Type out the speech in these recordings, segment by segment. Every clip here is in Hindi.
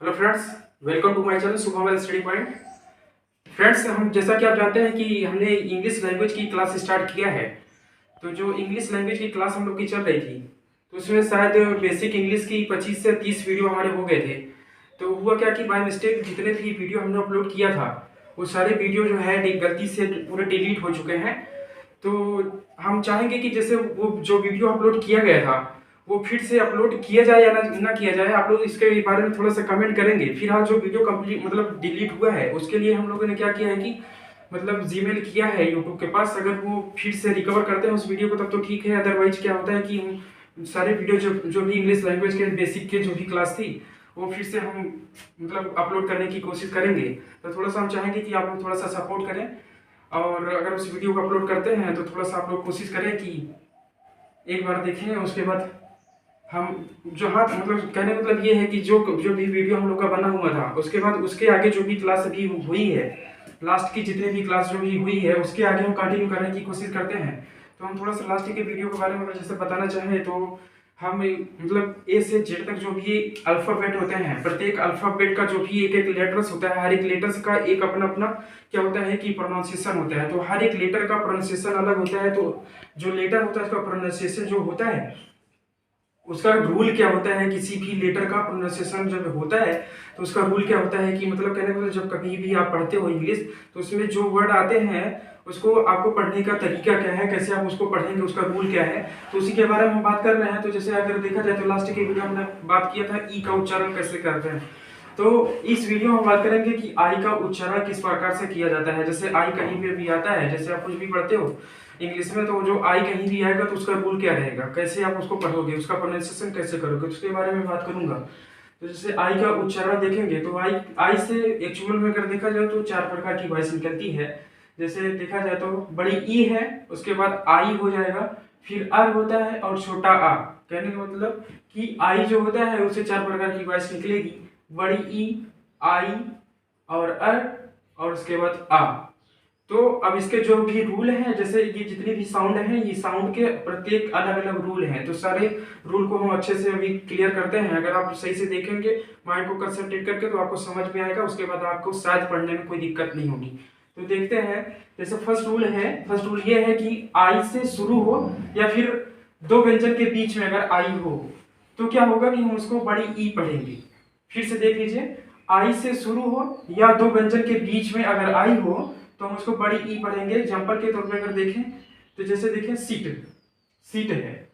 Hello friends, welcome to my channel Shubham study point. Friends, हम जैसा कि आप जानते हैं कि हमने इंग्लिश लैंग्वेज की क्लास स्टार्ट किया है। तो जो इंग्लिश लैंग्वेज की क्लास हम लोग की चल रही थी, तो उसमें शायद बेसिक इंग्लिश की 25 से 30 वीडियो हमारे हो गए थे। तो हुआ क्या कि बाय मिस्टेक जितने भी वीडियो हमने अपलोड किया था, वो सारे वीडियो जो है गलती से पूरे डिलीट हो चुके हैं। तो हम चाहेंगे कि जैसे वो जो वीडियो अपलोड किया गया था, वो फिर से अपलोड किया जाए या ना किया जाए। आप लोग इसके बारे में थोड़ा सा कमेंट करेंगे। फिलहाल जो वीडियो कंप्लीट मतलब डिलीट हुआ है, उसके लिए हम लोगों ने क्या किया है कि मतलब जीमेल किया है यूट्यूब के पास। अगर वो फिर से रिकवर करते हैं उस वीडियो को तब तो ठीक है, अदरवाइज क्या होता है कि हम सारे वीडियो जो भी इंग्लिश लैंग्वेज के बेसिक के जो भी क्लास थी, वो फिर से हम मतलब अपलोड करने की कोशिश करेंगे। तो थोड़ा सा हम चाहेंगे कि आप लोग थोड़ा सा सपोर्ट करें, और अगर उस वीडियो को अपलोड करते हैं तो थोड़ा सा आप लोग कोशिश करें कि एक बार देखें। उसके बाद हम जो हाँ मतलब कहने का मतलब ये है कि जो जो भी वीडियो हम लोग का बना हुआ था, उसके बाद उसके आगे जो भी क्लास अभी हुई है, लास्ट की जितने भी क्लास जो भी हुई है, उसके आगे हम कंटिन्यू करने की कोशिश करते हैं। तो हम थोड़ा सा लास्ट के वीडियो के बारे में अगर जैसे बताना चाहें, तो हम मतलब ए से जेड तक जो भी अल्फ़ाबेट होते हैं, प्रत्येक अल्फ़ाबेट का जो भी एक एक लेटर्स होता है, हर एक लेटर्स का एक अपना अपना क्या होता है कि प्रोनाउंसिएशन होता है। तो हर एक लेटर का प्रोनाउंसिएशन अलग होता है। तो जो लेटर होता है उसका प्रोनाउंसिएशन जो होता है, उसका रूल क्या होता है, किसी भी लेटर का प्रोनाउंसिएशन जब होता है तो उसका रूल क्या होता है कि मतलब कहने का मतलब जब कभी भी आप पढ़ते हो इंग्लिश, तो उसमें जो वर्ड आते हैं उसको आपको पढ़ने का तरीका क्या है, कैसे आप उसको पढ़ेंगे, उसका रूल क्या है, तो उसी के बारे में हम बात कर रहे हैं। तो जैसे अगर देखा जाए तो लास्ट के वीडियो हमने बात किया था ई का उच्चारण कैसे करते हैं। तो इस वीडियो में हम बात करेंगे कि आई का उच्चारण किस प्रकार से किया जाता है। जैसे आई कहीं पे भी आता है, जैसे आप कुछ भी पढ़ते हो इंग्लिश में, तो जो आई कहीं भी आएगा तो उसका रूल क्या रहेगा, कैसे आप उसको पढ़ोगे, उसका प्रोनाउंसिएशन कैसे करोगे, उसके बारे में बात करूंगा। तो जैसे आई का उच्चारण देखेंगे तो आई आई से एक्चुअल में अगर देखा जाए तो चार प्रकार की वॉइस निकलती है। जैसे देखा जाए तो बड़ी ई है, उसके बाद आई हो जाएगा, फिर अर होता है और छोटा आ। कहने का मतलब कि आई जो होता है उसे चार प्रकार की वॉइस निकलेगी, बड़ी ई, आई और अर, और उसके बाद आ। तो अब इसके जो भी रूल हैं, जैसे ये जितने भी साउंड हैं, ये साउंड के प्रत्येक अलग अलग रूल हैं। तो सारे रूल को हम अच्छे से अभी क्लियर करते हैं। अगर आप सही से देखेंगे माइंड को कंसंट्रेट करके, तो आपको समझ में आएगा। उसके बाद आपको शायद पढ़ने में कोई दिक्कत नहीं होगी। तो देखते हैं। जैसे फर्स्ट रूल ये है कि आई से शुरू हो या फिर दो व्यंजन के बीच में अगर आई हो, तो क्या होगा कि हम उसको बड़ी ई पढ़ेंगे। फिर से देख लीजिए, आई से शुरू हो या दो व्यंजन के बीच में अगर आई हो तो हम उसको बड़ी ई पढ़ेंगे। एग्जाम्पल के तौर पे अगर देखें तो जैसे देखें सीट, सीट है,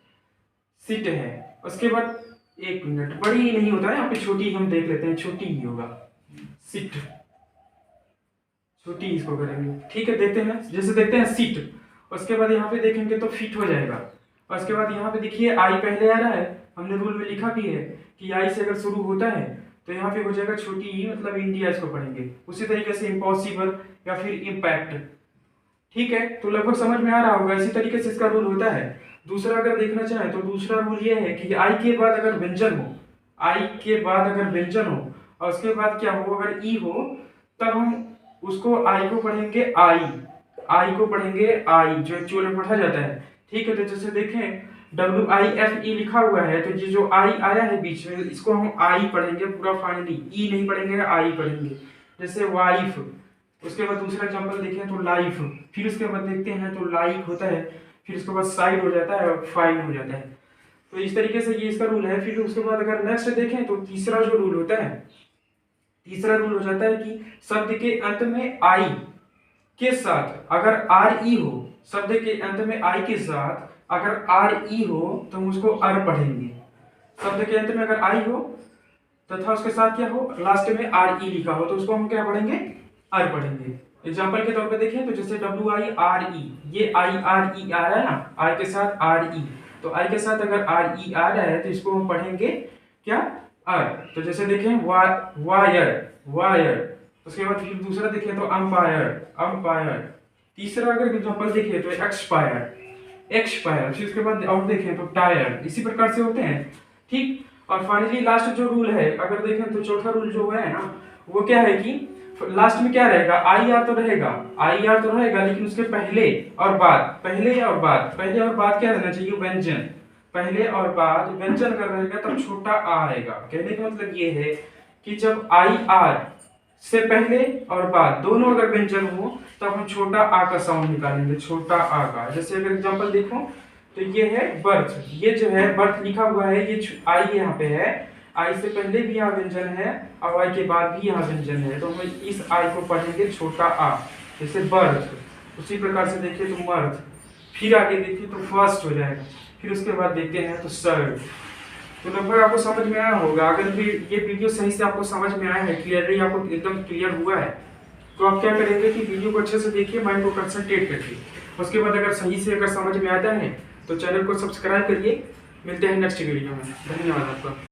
सीट है। उसके बाद एक मिनट, बड़ी ई नहीं होता है यहाँ पे, छोटी हम देख लेते हैं, छोटी ही होगा, सीट, छोटी इसको करेंगे। ठीक है, देखते हैं। जैसे देखते हैं सीट, उसके बाद यहाँ पे देखेंगे तो फिट हो जाएगा। और उसके बाद यहाँ पे देखिए आई पहले आ रहा है, हमने रूल में लिखा भी है कि आई से अगर शुरू होता है तो यहाँ पे हो जाएगा छोटी ई, मतलब इंडिया इसको पढ़ेंगे। उसी तरीके से इम्पॉसिबल या फिर इम्पैक्ट। ठीक है, तो लगभग समझ में आ रहा होगा। इसी तरीके से इसका रूल होता है। दूसरा अगर देखना चाहें तो दूसरा रूल ये है कि आई के बाद अगर व्यंजन हो, आई के बाद अगर व्यंजन हो और उसके बाद क्या हो, अगर ई हो, तब हम उसको आई को पढ़ेंगे आई, आई को पढ़ेंगे आई, जो एक्चुअल में पढ़ा जाता है। ठीक है, तो जैसे देखें WIFE लिखा हुआ है, तो ये जो आई आया है बीच में, इसको हम आई पढ़ेंगे पूरा फाइनली, ई नहीं पढ़ेंगे, आई पढ़ेंगे। जैसे वाइफ, उसके बाद दूसरा एग्जांपल देखें तो लाइफ, फिर उसके बाद देखते हैं तो लाइक होता है, फिर उसके बाद साइड हो जाता है और फाइन हो जाता है। तो इस तरीके से ये इसका रूल है। फिर उसके बाद अगर नेक्स्ट देखें तो तीसरा जो रूल होता है, तीसरा रूल हो जाता है कि शब्द के अंत में आई के साथ अगर आर ई हो, शब्द के अंत में आई के साथ अगर आर ई हो तो हम उसको अर पढ़ेंगे। शब्द के अंत में अगर आई हो तथा उसके साथ क्या हो, लास्ट में आर ई लिखा हो, तो उसको हम क्या पढ़ेंगे, आर पढ़ेंगे। एग्जाम्पल के तौर पे देखें तो जैसे WIRE, ये IRE आ रहा है ना, आई के साथ RE, तो आई के साथ अगर RE आ रहा है तो इसको हम पढ़ेंगे क्या, आर। तो जैसे देखें वायर, वायर। उसके बाद फिर दूसरा देखें तो अंपायर, अंपायर। तीसरा अगर एग्जाम्पल देखें तो एक्सपायर, एक्सपायर। फिर उसके बाद और देखें तो टायर। इसी प्रकार से होते हैं। ठीक, और फाइनली लास्ट जो रूल है अगर देखें तो चौथा रूल जो है ना, वो क्या है कि लास्ट में क्या रहेगा, आई आर तो रहेगा, आई आर तो रहेगा, लेकिन उसके पहले और बाद, पहले और बाद, पहले और बाद क्या रहना चाहिए, व्यंजन। पहले और बाद व्यंजन अगर रहेगा तब छोटा आ आएगा। कहने का मतलब ये है कि जब आई आर से पहले और बाद दोनों अगर व्यंजन हो तब हम छोटा आ का साउंड निकालेंगे, छोटा आ का। जैसे अगर एग्जांपल देखो तो ये है बर्थ, ये जो है बर्थ लिखा हुआ है, ये आई यहाँ पे है, आई से पहले भी यहाँ व्यंजन है और आई के बाद भी यहाँ व्यंजन है, तो हम इस आई को पढ़ेंगे छोटा आ। जैसे बर्थ, उसी प्रकार से देखिए तो मर्थ, फिर आगे देखिए तो फर्स्ट हो जाएगा, फिर उसके बाद देखते हैं तो सर्ड। तो लगभग आपको समझ में आया होगा। अगर भी ये वीडियो सही से आपको समझ में आया है, क्लियरली आपको एकदम क्लियर हुआ है, तो आप क्या करेंगे कि वीडियो को अच्छे से देखिए, माइंड को कंसंट्रेट करिए। उसके बाद अगर सही से अगर समझ में आता है तो चैनल को सब्सक्राइब करिए। मिलते हैं नेक्स्ट वीडियो में। धन्यवाद आपका।